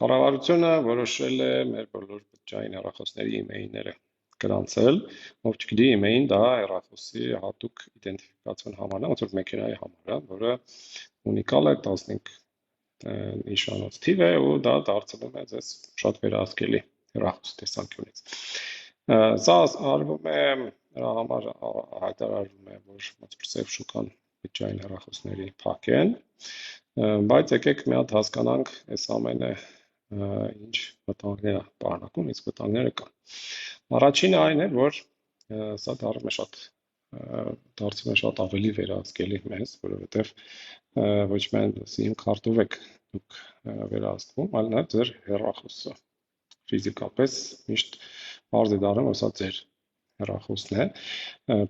Կառավարությունը որոշել է մեր բոլոր բջջային հեռախոսների email-ները գրանցել, ով չգիտի email-ին դա հեռախոսի հատուկ իդենտիֆիկացիոն համարն է, ոնց որ մեքենայի համարը, որը ունիկալ է 15 նիշանոց թիվ է ու դա դարձնում է ձեզ շատ վերահսկելի հեռախոս տեսանկյունից։ Սա արվում է նրա համար հայտարարվում է, որ ոնց որ սև շուկան բջջային հեռախոսների փակ են, բայց եկեք մի հատ հասկանանք այս ամենը ինչ վտանգներ է պարունակում, իսկ վտանգները կան։ Առաջինը այն է, որ սա դարձում է շատ ավելի վերահսկելի մեզ, որովհետև ոչ միայն SIM քարտով եք դուք վերահսկվում, այլ նաև ձեր հեռախոսը ֆիզիկապես միշտ բարձ է դառնում, որ սա ձեր հեռախոսն է,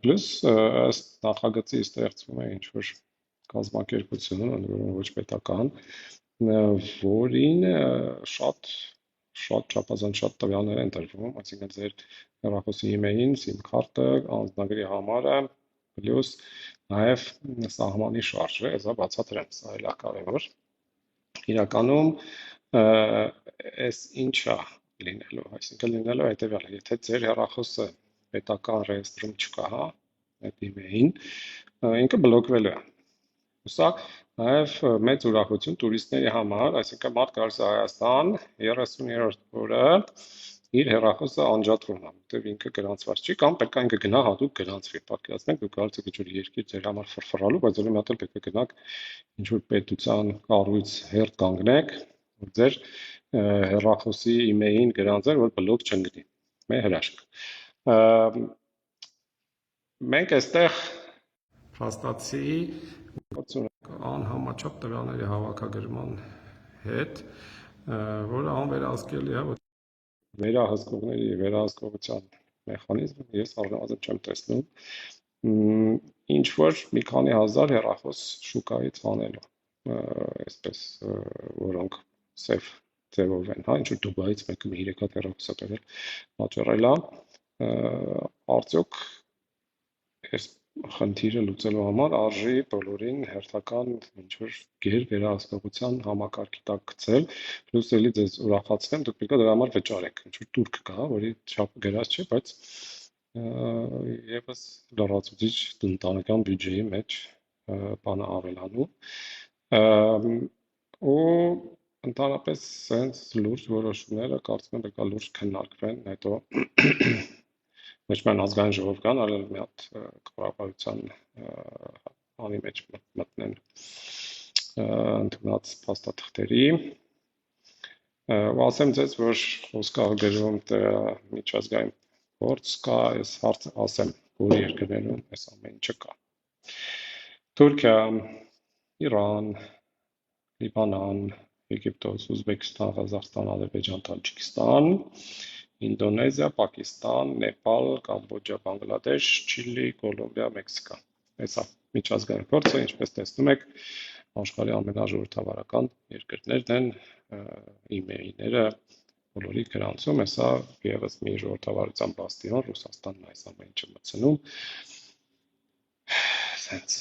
պլյուս ըստ նախագծի ստեղծվում է ինչ-որ կազմակերպություն, ոչ պետական, որին շատ չափազանց շատ տվյալներ են տրվում, այսինքն ձեր հեռախոսի email-ին, SIM քարտը, անձնագրի համարը, պլյուս նաև սահմանի շարժը, սա բացատրեմ, սա էլ է կարևոր։ Իրականում այս ինչա լինելու, այսինքն լինելու հետևյալը, եթե ձեր հեռախոսը պետական ռեեստրում չկա, հա, այդ email-ին, ինքը բլոկվելու է։ Սա նաև մեծ ուրախություն տուրիստների համար, այսինքն մարդ գալիս է Հայաստան 30-րդ օրը իր հեռախոսը անջատվում է, որտեղ ինքը գրանցված չի, կամ պետք է ինքը գնա հատուկ գրանցվի։ Պատկերացնեք, դուք գալիս եք ինչ-որ երկիր ձեր համար ֆրֆռալու, բայց ուրեմն հատել պետք է գնաք ինչ-որ պետության կառույց հերթ կանգնեք, որ ձեր հեռախոսի email-ին գրանցել, որ բլոկ չընկնի։ Մեր հրաշք։ Մենք այստեղ փաստացի անհամաչափ տվյալների հավաքագրման հետ, որը անվերահսկելի է, վերահսկողների վերահսկողության մեխանիզմ ես առնվազն չեմ տեսնում, ինչ որ մի քանի հազար հեռախոս շուկայից անելու, այսպես, որոնք սև ձևով են, հա, ինչ որ Դուբայից մեկը 3 հատ հեռախոս է բերել, վաճառել է, արդյոք այս խնդիրը լուծելու համար արժի բոլորին հերթական ինչ-որ գեր վերահսկողության համակարգի տակ գցել, պլյուս էլի ձեզ ուրախացնեմ, դուք պետք է դրա համար վճարեք, ինչ-որ տուրք կա, որի չափը գրած չէ, բայց եւս լրացուցիչ տնտեսական բյուջեի մեջ բանը ավելանում, ու ընդհանրապես sense լուրջ որոշումները կարծում եմ պետք է լուրջ քննարկվեն, հետո ոչ միայն ազգային ժողով կան, այլ մի հատ կառավարության անի մեջ մտնեն ընդունած փաստաթղթերի, ու ասեմ ձեզ, որ խոսքը գրում միջազգային փորձ կա, այս հարցը ասեմ, որ երկրներում այս ամեն ինչը կա։ Թուրքիա, Իրան, Լիբանան, Եգիպտոս, Ուզբեկստան, Ղազախստան, Ադրբեջան, Տաջիկստան, Ինդոնեզիա, Պակիստան, Նեպալ, Կամբոջա, Բանգլադեշ, Չիլի, Կոլումբիա, Մեքսիկա։ Այսա միջազգային փորձը, ինչպես տեսնում եք, աշխարհի ամենաժողովրդավարական երկրներն են, email-ները բոլորի գրանցում, հեսա եւս մի ժողովրդավարության բաստիոն, Ռուսաստանն այս ամեն ինչը մտցնում։ Sense